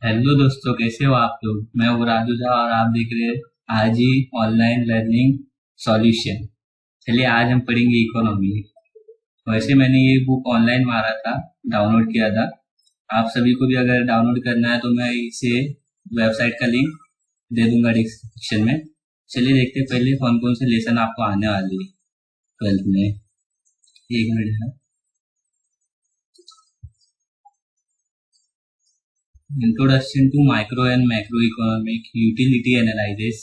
Hello दोस्तों, कैसे हो आप लोग। मैं हूँ राजू झा और आप देख रहे हैं आज ही ऑनलाइन लर्निंग सॉल्यूशन। चलिए आज हम पढ़ेंगे इकोनॉमी। वैसे मैंने ये बुक ऑनलाइन मारा था, डाउनलोड किया था। आप सभी को भी अगर डाउनलोड करना है तो मैं इसे वेबसाइट का लिंक दे दूंगा डिस्क्रिप्शन में। चलिए देखते हैं पहले कौन कौन से लेसन आपको आने वाले हैं 12th में। एक मिनट है। Introduction to micro and macro economic, utility analysis,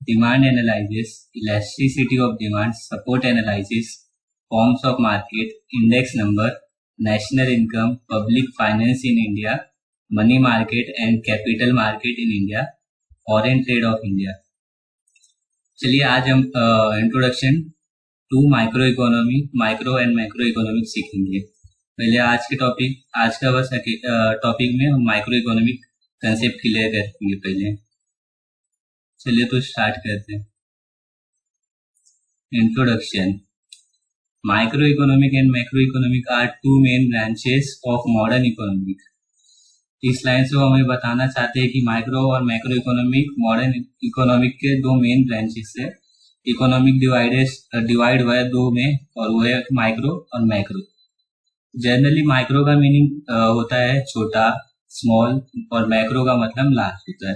demand analysis, elasticity of demand, support analysis, forms of market, index number, national income, public finance in India, money market and capital market in India, foreign trade of India। चलिए आज हम introduction to micro economy, micro and macro economic सीखेंगे। पहले आज का बस topic में हम माइक्रो इकोनॉमिक कंसेप्ट क्लियर करेंगे पहले। चलिए तो स्टार्ट करते हैं। Introduction. Microeconomic and macroeconomic are two main branches of modern economic। इस लाइन से वो हमें बताना चाहते हैं कि माइक्रो और मैक्रो इकोनॉमिक मॉडर्न इकोनॉमिक के दो मेन ब्रांचेस है। इकोनॉमिक डिवाइड हुआ है दो में, और वो है माइक्रो और मैक्रो। जनरली माइक्रो का मीनिंग होता है छोटा, स्मॉल, और मैक्रो का मतलब लार्ज होता है।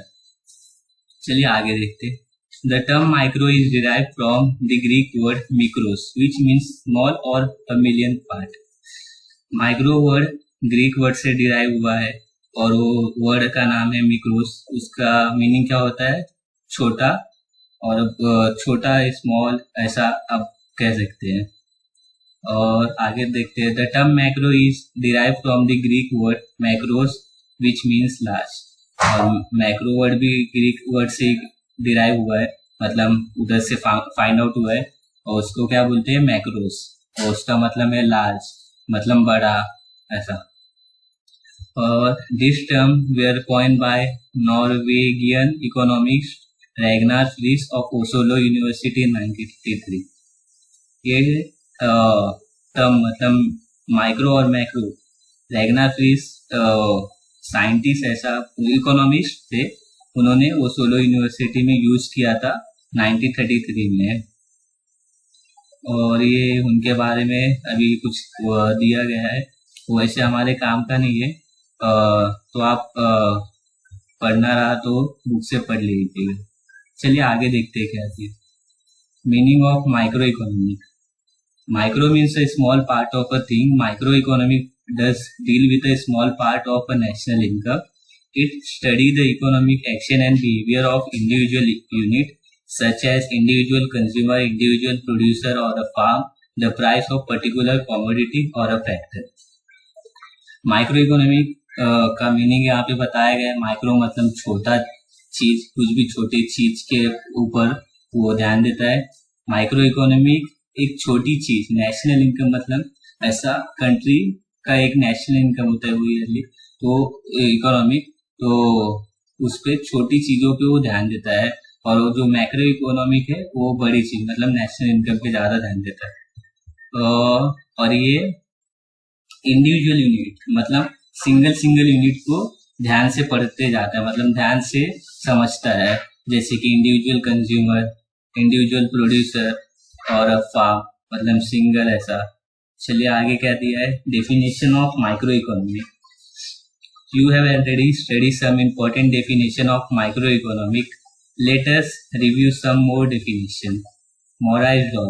चलिए आगे देखते हैं। The term micro is derived from the Greek word mikros, which means small or a millionth part। Micro word Greek word से डिराइव हुआ है और वो वर्ड का नाम है मिक्रोस। उसका मीनिंग क्या होता है? छोटा, और छोटा स्मॉल ऐसा आप कह सकते हैं। और आगे देखते हैं। The term macro is derive from the Greek word macros which means large. और मैक्रो वर्ड भी ग्रीक वर्ड से डिराइव हुआ है, मतलब उधर से फाइंड आउट हुआ है, और उसको क्या बोलते हैं? मैक्रोस। और उसका मतलब है लार्ज, मतलब बड़ा ऐसा। और this term were coined by Norwegian economist Ragnar Frisch of Oslo university in 1953। ये टर्म मतलब माइक्रो और मैक्रो, रैगनार फ्रीस साइंटिस्ट ऐसा इकोनॉमिस्ट थे, उन्होंने ओसोलो यूनिवर्सिटी में यूज किया था 1933 में। और ये उनके बारे में अभी कुछ दिया गया है, वैसे हमारे काम का नहीं है। तो आप पढ़ना रहा तो बुक से पढ़ लीजिएगा। चलिए आगे देखते हैं क्या है meaning of micro economic. Micro means a small part of a thing. Microeconomic does deal with a small part of a national income. It studies the economic action and behavior of individual unit, such as individual consumer, individual producer or a farm, the price of particular commodity or a factor। Microeconomic का meaning यहाँ पे बताया गया है। Micro मतलब छोटा चीज, कुछ भी छोटी चीज के ऊपर वो ध्यान देता है। माइक्रो इकोनॉमिक एक छोटी चीज, नेशनल इनकम मतलब ऐसा कंट्री का एक नेशनल इनकम होता है वो ईयरली, तो इकोनॉमिक तो उस पे छोटी चीजों पे वो ध्यान देता है। और वो जो मैक्रो इकोनॉमिक है वो बड़ी चीज मतलब नेशनल इनकम पे ज्यादा ध्यान देता है। और ये इंडिविजुअल यूनिट मतलब सिंगल यूनिट को ध्यान से पढ़ते जाता है, मतलब ध्यान से समझता है, जैसे कि इंडिविजुअल कंज्यूमर, इंडिविजुअल प्रोड्यूसर और फार्म मतलब सिंगल ऐसा। चलिए आगे क्या दिया है? Definition of micro economic. You have already study some important definition of micro economic. Let us review some more definition. मोराइज लॉ।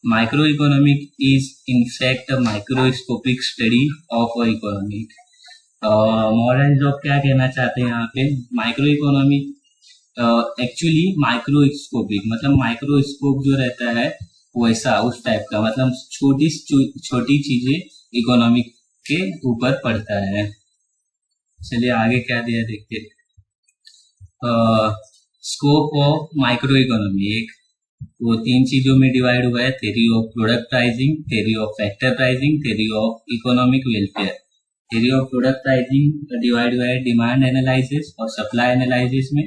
Micro economic is in fact a microscopic study of a economic. मोराइज लॉ क्या कहना चाहते हैं यहाँ पे? माइक्रो इकोनॉमिक एक्चुअली माइक्रोस्कोपिक मतलब माइक्रोस्कोप जो रहता है वैसा उस टाइप का, मतलब छोटी चीजें इकोनॉमिक के ऊपर पड़ता है। चलिए आगे क्या दिया देखते। स्कोप ऑफ माइक्रो इकोनॉमी एक वो तीन चीजों में डिवाइड हुआ है। Theory of product pricing, theory of factor pricing, theory of economic welfare. Theory of product pricing divide हुआ है डिमांड एनालिसिस और सप्लाई एनालिसिस में।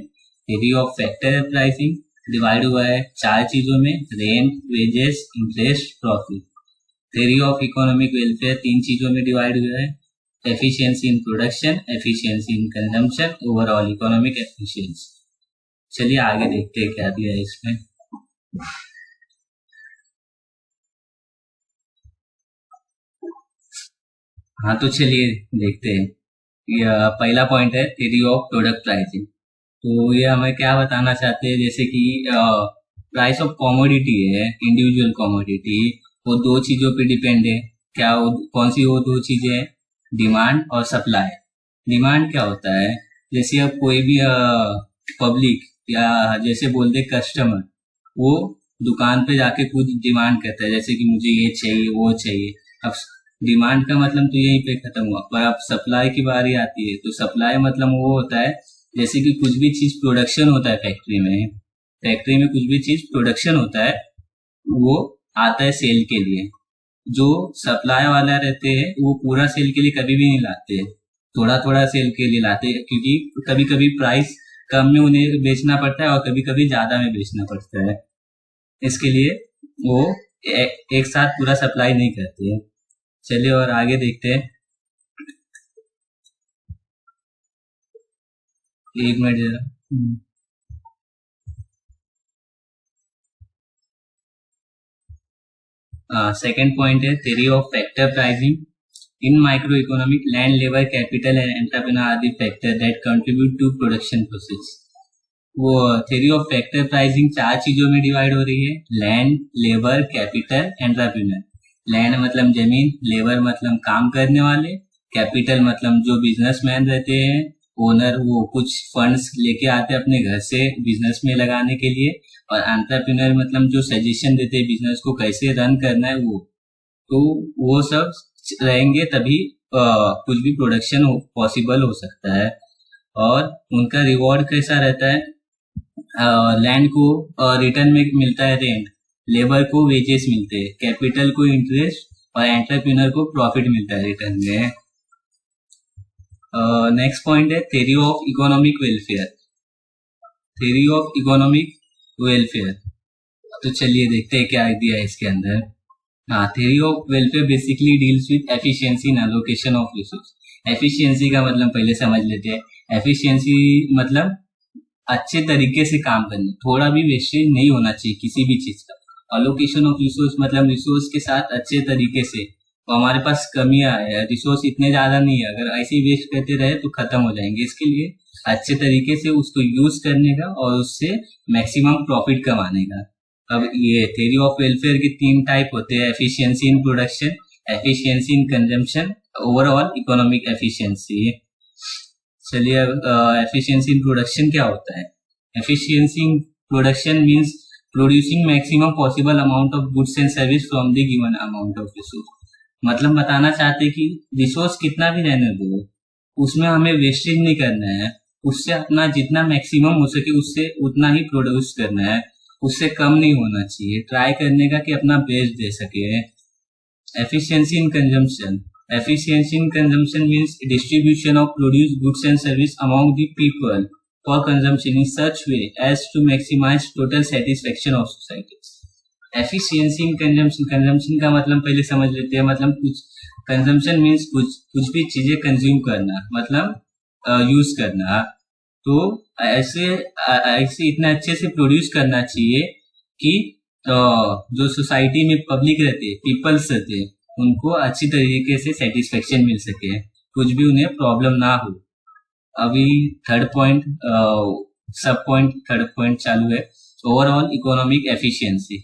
Theory of factor pricing divide हुआ है चार चीजों में, rent, wages, interest, profit. Theory of economic welfare तीन चीजों में डिवाइड हुआ है, efficiency in production, efficiency in consumption, overall economic efficiency. चलिए आगे देखते हैं क्या दिया है इसमें. हाँ तो चलिए देखते हैं. पहला पॉइंट है थ्योरी ऑफ प्रोडक्ट प्राइसिंग. तो ये हमें क्या बताना चाहते हैं, जैसे कि प्राइस ऑफ कॉमोडिटी है, इंडिविजुअल कॉमोडिटी, वो दो चीजों पे डिपेंड है. क्या कौन सी वो दो चीजें हैं? डिमांड और सप्लाई. डिमांड क्या होता है? जैसे अब कोई भी पब्लिक या जैसे बोलते कस्टमर, वो दुकान पे जाके कुछ डिमांड करता है, जैसे कि मुझे ये चाहिए वो चाहिए. अब डिमांड का मतलब तो यहीं पे खत्म हुआ. पर अब सप्लाई की बारी आती है, तो सप्लाई मतलब वो होता है जैसे कि कुछ भी चीज प्रोडक्शन होता है फैक्ट्री में कुछ भी चीज प्रोडक्शन होता है, वो आता है सेल के लिए. जो सप्लाई वाला रहते हैं वो पूरा सेल के लिए कभी भी नहीं लाते, थोड़ा थोड़ा सेल के लिए लाते हैं, क्योंकि कभी कभी प्राइस कम में उन्हें बेचना पड़ता है और कभी कभी ज्यादा में बेचना पड़ता है. इसके लिए वो एक साथ पूरा सप्लाई नहीं करते हैं. चलिए और आगे देखते हैं. एक मिनट जरा. सेकेंड पॉइंट है theory of factor pricing. In micro economic, land, labour, capital and entrepreneur are the factor that contribute to production process. वो थ्योरी ऑफ फैक्टर प्राइसिंग 4 चीजों में डिवाइड हो रही है: land, labour, capital, entrepreneur. Land मतलब जमीन, labour मतलब काम करने वाले, कैपिटल मतलब जो बिजनेसमैन रहते हैं, ओनर, वो कुछ फंड्स लेके आते हैं अपने घर से बिजनेस में लगाने के लिए, और एंटरप्रेन्योर मतलब जो सजेशन देते हैं बिजनेस को कैसे रन करना है वो. तो वो सब रहेंगे तभी कुछ भी प्रोडक्शन पॉसिबल हो सकता है. और उनका रिवॉर्ड कैसा रहता है? लैंड को रिटर्न में मिलता है रेंट, लेबर को वेजेस मिलते हैं, कैपिटल को इंटरेस्ट, और एंटरप्रेन्योर को प्रॉफिट मिलता है रिटर्न में. नेक्स्ट पॉइंट है theory of economic welfare. Theory of economic welfare. तो चलिए देखते हैं क्या दिया है इसके अंदर. हाँ, theory of welfare basically deals with efficiency in allocation of resource. Efficiency का मतलब पहले समझ लेते हैं. एफिशिएंसी मतलब अच्छे तरीके से काम करना, थोड़ा भी वेस्टेज नहीं होना चाहिए किसी भी चीज का. अलोकेशन ऑफ रिसोर्स मतलब रिसोर्स के साथ अच्छे तरीके से. तो हमारे पास कमियां है, रिसोर्स इतने ज्यादा नहीं है, अगर ऐसे ही वेस्ट करते रहे तो खत्म हो जाएंगे. इसके लिए अच्छे तरीके से उसको यूज करने का और उससे मैक्सिमम प्रॉफिट कमाने का. अब ये थ्योरी ऑफ वेलफेयर के 3 टाइप होते हैं: efficiency in production, efficiency in consumption, overall economic efficiency. चलिए एफिशिएंसी इन प्रोडक्शन क्या होता है? Efficiency in production means producing maximum possible amount of goods and service from the given amount of resource. मतलब बताना चाहते कि रिसोर्स कितना भी रहने दो, उसमें हमें वेस्टेज नहीं करना है, उससे अपना जितना मैक्सिमम हो सके उससे उतना ही प्रोड्यूस करना है, उससे कम नहीं होना चाहिए. ट्राई करने का कि अपना बेस्ट दे सके. Efficiency in consumption. Efficiency in consumption means distribution of produced goods and service among the people for consumption in such way as to maximize total satisfaction of society. Efficiency in consumption. Consumption का मतलब पहले समझ लेते हैं. मतलब कुछ consumption means कुछ भी चीजें कंज्यूम करना, मतलब यूज करना. तो ऐसे इतना अच्छे से प्रोड्यूस करना चाहिए कि जो सोसाइटी में पब्लिक रहते, पीपल्स रहते, उनको अच्छी तरीके से सेटिस्फेक्शन मिल सके, कुछ भी उन्हें प्रॉब्लम ना हो. अभी थर्ड पॉइंट चालू है. Overall economic efficiency.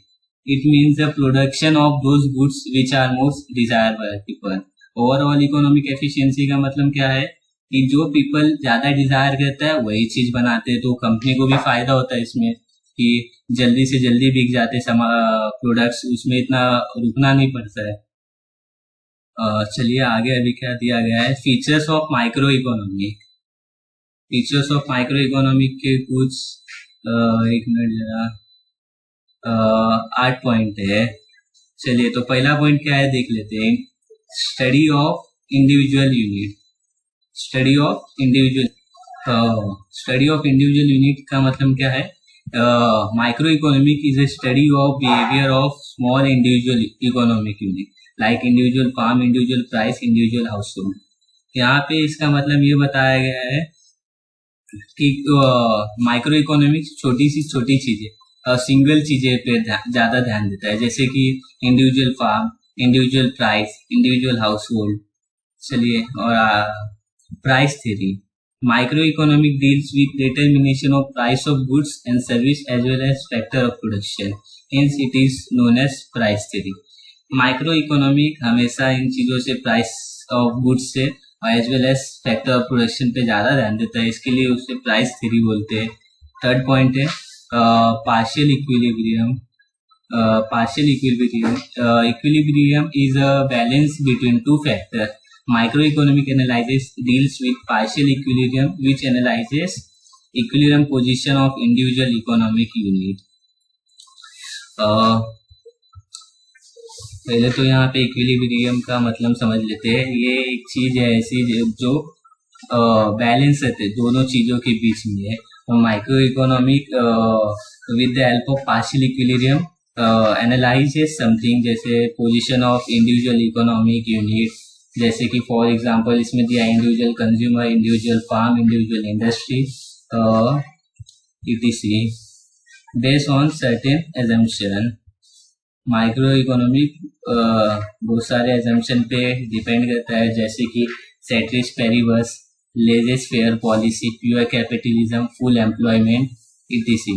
It means the production of those goods which are most desired by people. Overall economic efficiency का मतलब क्या है कि जो पीपल ज्यादा डिजायर करता है वही चीज बनाते हैं, तो कंपनी को भी फायदा होता है इसमें कि जल्दी से जल्दी बिक जाते प्रोडक्ट्स, उसमें इतना रुकना नहीं पड़ता है. चलिए आगे अभी क्या दिया गया है? Features of micro economic. Features of micro economic के कुछ 1 मिनट जरा 8 पॉइंट है. चलिए तो पहला पॉइंट क्या है देख लेते हैं. Study of individual unit. Study of individual unit का मतलब क्या है? Micro economic is a study of behaviour of small individual economic unit like individual farm, individual price, individual household. यहाँ पे इसका मतलब ये बताया गया है कि माइक्रो इकोनॉमिक्स छोटी चीजें सिंगल चीजें पे ज्यादा ध्यान देता है, जैसे कि individual firm, individual price, individual household. चलिए, और price theory, micro economic deals with determination of price of goods and service as well as factor of production, hence it is known as price theory. Micro economic हमेशा इन चीजों से, price of goods से as well as factor of production पे ज्यादा ध्यान देता है, इसके लिए उसे प्राइस थ्योरी बोलते हैं। थर्ड पॉइंट है partial equilibrium. partial equilibrium. Equilibrium is a balance between two factors. Microeconomic analysis deals with partial equilibrium, which analyzes equilibrium position of individual economic unit. पहले तो यहाँ पे इक्विलिब्रियम का मतलब समझ लेते हैं। ये एक चीज है ऐसी जो बैलेंस रहते हैं दोनों चीजों के बीच में है। Micro economic with the help of partial equilibrium analyses something, जैसे position of individual economic unit, जैसे कि फॉर एग्जांपल इसमें दिया individual consumer, individual firm, individual industry, ETC, based on certain assumption. Micro economic बहुत सारे एजम्पशन पे depend करता है, जैसे कि ceteris paribus, laissez faire policy, pure capitalism, full employment, ETC.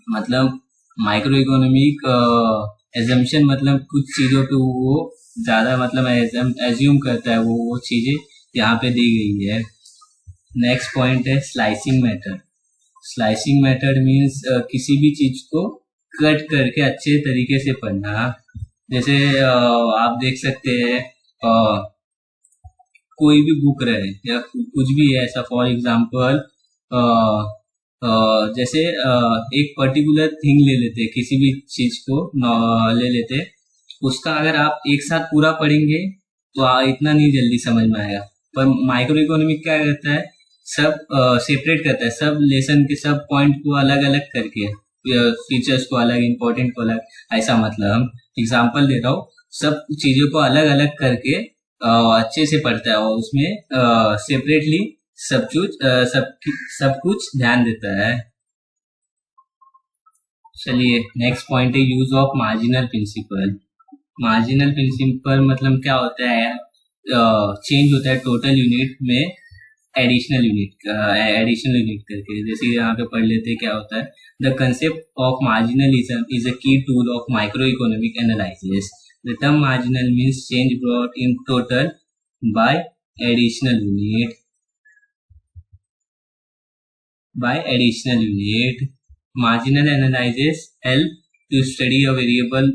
मतलब माइक्रो इकोनॉमिक एजम्पशन मतलब कुछ चीजों पे वो ज्यादा मतलब एज्यूम करता है, वो चीजें यहाँ पे दी गई है। नेक्स्ट पॉइंट है slicing method. Slicing method means किसी भी चीज को कट करके अच्छे तरीके से पढ़ना। जैसे आप देख सकते हैं कोई भी बुक रहे या कुछ भी है ऐसा, फॉर एग्जांपल जैसे एक पर्टिकुलर थिंग ले लेते, किसी भी चीज को ले लेते, उसका अगर आप एक साथ पूरा पढ़ेंगे तो इतना नहीं जल्दी समझ में आएगा। पर माइक्रो इकोनॉमिक क्या करता है, सब सेपरेट करता है, सब लेसन के सब पॉइंट को अलग अलग करके, फीचर्स को अलग, इंपॉर्टेंट को अलग, ऐसा मतलब एग्जांपल दे रहा हूँ, सब चीजों को अलग अलग करके अच्छे से पढ़ता है और उसमें सेपरेटली सब कुछ ध्यान देता है। चलिए नेक्स्ट पॉइंट है use of marginal principle. Marginal principle मतलब क्या होता है, चेंज होता है टोटल यूनिट में एडिशनल यूनिट करके। जैसे यहाँ पे पढ़ लेते हैं क्या होता है, the concept of marginalism is a key tool of micro economic analysis. The term marginal means change brought in total by additional unit. Marginal analysis help to study a variable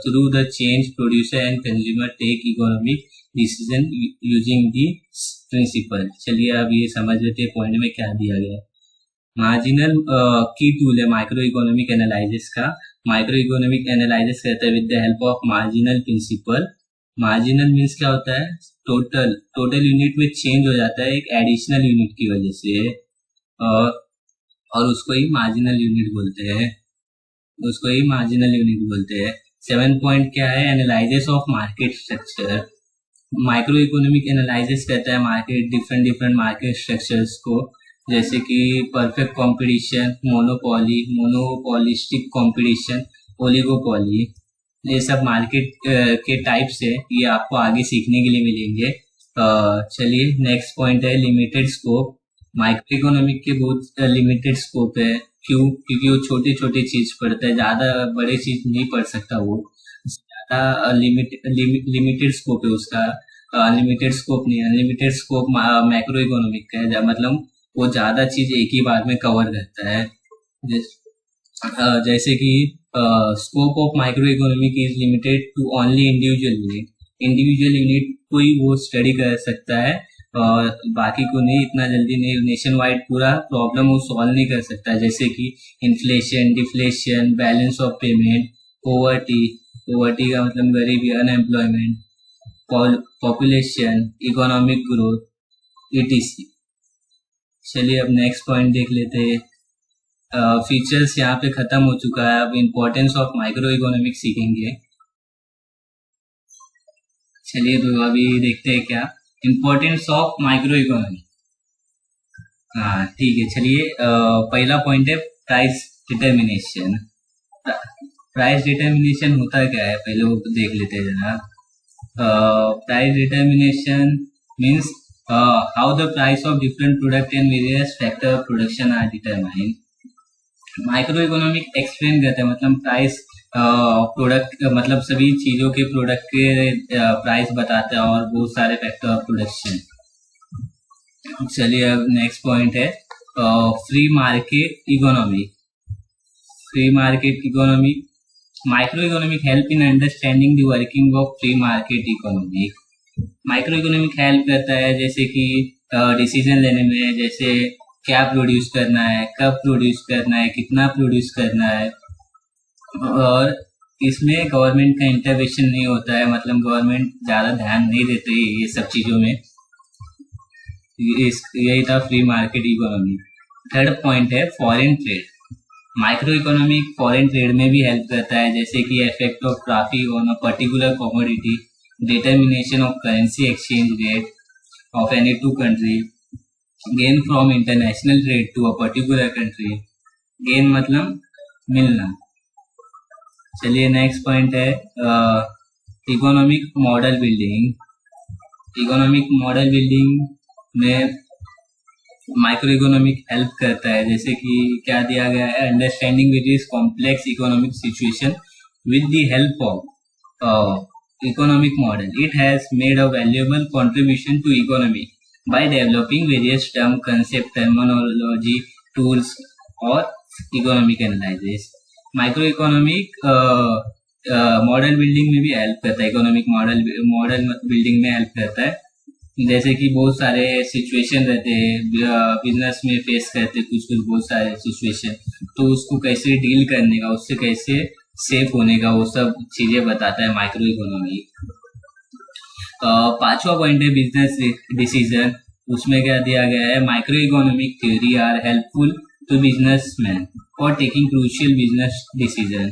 through the change producer and consumer take economic decision using the principle। चलिए अब ये समझ लेते हैं point में क्या दिया गया है। मार्जिनल की टूल है माइक्रो इकोनॉमिक एनालिसिस का। माइक्रो इकोनॉमिक एनालिसिस कहता है with the help of marginal principle. Marginal means क्या होता है, टोटल यूनिट में चेंज हो जाता है एक एडिशनल यूनिट की वजह से, और उसको ही मार्जिनल यूनिट बोलते हैं। 7 पॉइंट क्या है, analysis of market structure. Micro economic analysis कहता है मार्केट, डिफरेंट मार्केट स्ट्रक्चर्स को, जैसे कि perfect competition, monopoly, monopolistic competition, oligopoly, ये सब मार्केट के टाइप्स है, ये आपको आगे सीखने के लिए मिलेंगे। चलिए नेक्स्ट पॉइंट है लिमिटेड स्कोप। माइक्रो इकोनॉमिक के बहुत लिमिटेड स्कोप है, क्यों? क्योंकि वो छोटे छोटे चीज पढ़ता है, ज्यादा बड़े चीज नहीं पढ़ सकता, वो ज्यादा लिमिटेड स्कोप है उसका। अनलिमिटेड स्कोप नहीं, अनलिमिटेड स्कोप मैक्रो इकोनॉमिक का है, मतलब वो ज्यादा चीज एक ही बार में कवर करता है। जैसे कि scope of micro economic is limited to only individual unit को ही वो स्टडी कर सकता है, और बाकी को नहीं, इतना जल्दी नहीं, नेशन वाइड पूरा प्रॉब्लम वो सॉल्व नहीं कर सकता। जैसे कि inflation, deflation, balance of payment, poverty का मतलब गरीबी, unemployment, population, economic growth, etc. चलिए अब नेक्स्ट पॉइंट देख लेते हैं। फीचर्स यहाँ पे खत्म हो चुका है, अब इम्पोर्टेंस ऑफ माइक्रो इकोनॉमिक सीखेंगे। चलिए तो अभी देखते हैं क्या इम्पोर्टेंस ऑफ माइक्रो इकोनॉमी। हाँ ठीक है, चलिए पहला पॉइंट है प्राइस डिटर्मिनेशन। प्राइस डिटर्मिनेशन होता क्या है, पहले वो देख लेते हैं जरा। Price determination means how the price of different product and various factor of production are determined। Micro economic explain करते हैं, मतलब प्राइस प्रोडक्ट मतलब सभी चीजों के प्रोडक्ट के प्राइस बताते हैं और बहुत सारे फैक्टर ऑफ प्रोडक्शन। चलिए अब नेक्स्ट पॉइंट है free market economy. Free market economy, micro economic help in understanding the working of free market economy. Micro economic help करता है जैसे कि डिसीजन लेने में, जैसे क्या प्रोड्यूस करना है, कब प्रोड्यूस करना है, कितना प्रोड्यूस करना है, और इसमें गवर्नमेंट का इंटरवेंशन नहीं होता है, मतलब गवर्नमेंट ज़्यादा ध्यान नहीं देते ये सब चीज़ों में। यही था free market economy. Third point है foreign trade. Micro economic foreign trade में भी हेल्प करता है, जैसे कि effect of traffic on a particular commodity, determination of currency exchange rate of any two country, gain from international trade to a particular country। gain मतलब मिलना। चलिए next point है economic model building. Economic model building में micro economic help करता है, जैसे कि क्या दिया गया है, understanding various complex economic situation with the help of economic model. It has made a valuable contribution to economy by developing various term, concept, terminology, tools or economic analysis। Micro economic model building में भी help करता है, economic model building में help करता है, जैसे कि बहुत सारे सिचुएशन रहते हैं बिजनेस में फेस करते हैं कुछ बहुत सारे सिचुएशन, तो उसको कैसे डील करने का, उससे कैसे सेफ होने का, वो सब चीजें बताता है माइक्रो इकोनॉमी। पांचवा पॉइंट है बिजनेस डिसीजन। उसमें क्या दिया गया है, micro economic theory are helpful to businessman for taking crucial business decision.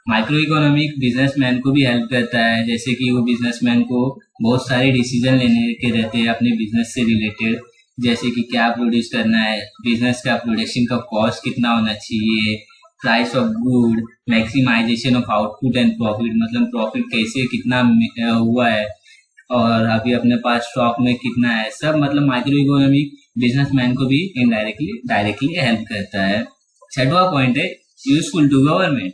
Micro economic businessman को भी हेल्प करता है, जैसे कि वो बिजनेसमैन को बहुत सारे डिसीजन लेने के रहते हैं अपने बिजनेस से रिलेटेड, जैसे कि क्या प्रोड्यूस करना है, बिजनेस का प्रोडक्शन का कॉस्ट कितना होना चाहिए, price of good, maximisation of output and profit, मतलब प्रॉफिट कैसे कितना हुआ है और अभी अपने पास स्टॉक में कितना है, सब मतलब माइक्रो इकोनॉमिक बिजनेसमैन को भी इनडायरेक्टली डायरेक्टली हेल्प करता है। छठवां पॉइंट है useful to government.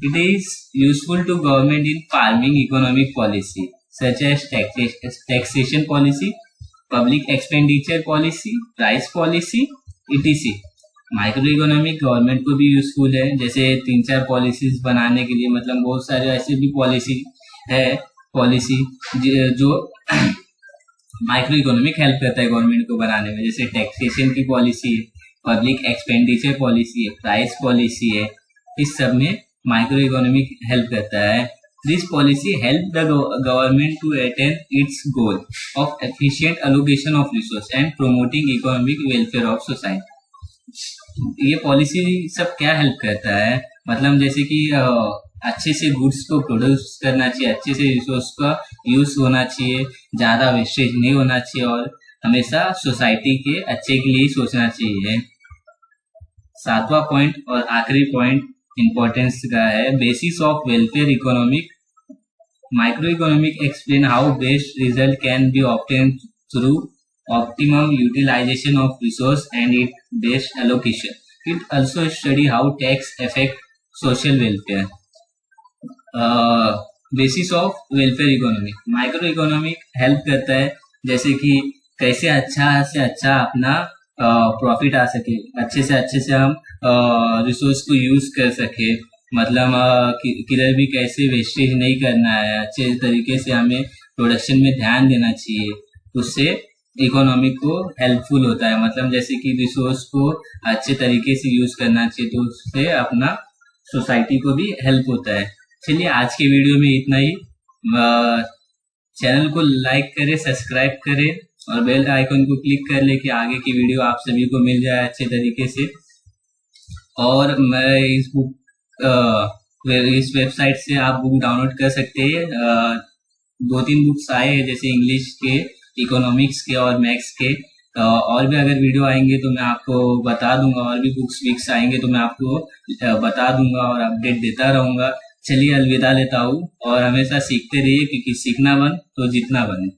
It is useful to government in forming economic policy such as taxation policy, public expenditure policy, price policy etc। Micro economic government को भी useful है, जैसे 3-4 पॉलिसीज बनाने के लिए, मतलब बहुत सारे ऐसे भी पॉलिसी जो माइक्रो इकोनॉमिक हेल्प करता है गवर्नमेंट को बनाने में, जैसे टैक्सेशन की पॉलिसी है, पब्लिक एक्सपेंडिचर पॉलिसी है, प्राइस पॉलिसी है, इस सब में माइक्रो इकोनॉमिक हेल्प करता है। This policy help the government to attain its goal of efficient allocation of resource and promoting economic welfare of society. ये पॉलिसी सब क्या हेल्प करता है, मतलब जैसे कि अच्छे से गुड्स को प्रोड्यूस करना चाहिए, अच्छे से रिसोर्स का यूज होना चाहिए, ज़्यादा वेस्टेज नहीं होना चाहिए और हमेशा सोसाइटी के अच्छे के लिए सोचना चाहिए। सातवां पॉइंट और आखिरी पॉइंट इम्पोर्टेंस का है basis of welfare economic. Micro economic explain how best result can be obtain through optimum utilization of resource and its best allocation। It also study how tax affect social welfare। Basis of welfare economic, micro economic help करता है जैसे कि कैसे अच्छा से अच्छा अपना profit आ सके, अच्छे से हम रिसोर्स को यूज कर सके, मतलब किधर भी कैसे वेस्टेज नहीं करना है, अच्छे तरीके से हमें प्रोडक्शन में ध्यान देना चाहिए, उससे इकोनॉमी को हेल्पफुल होता है, मतलब जैसे कि रिसोर्स को अच्छे तरीके से यूज करना चाहिए, तो उससे अपना सोसाइटी को भी हेल्प होता है। चलिए आज के वीडियो में इतना ही। चैनल को लाइक करें, सब्सक्राइब करें और बेल आइकन को क्लिक कर ले कि आगे की वीडियो आप सभी को मिल जाए अच्छे तरीके से। और मैं इस वेबसाइट से आप बुक डाउनलोड कर सकते हैं। 2-3 बुक्स आए हैं, जैसे इंग्लिश के इकोनॉमिक्स के और मैथ्स के। और भी अगर वीडियो आएंगे तो मैं आपको बता दूंगा, और भी बुक्स विक्स आएंगे तो मैं आपको बता दूंगा और अपडेट देता रहूंगा। चलिए अलविदा लेता हूँ, और हमेशा सीखते रहिए, क्योंकि सीखना बन तो जितना बने।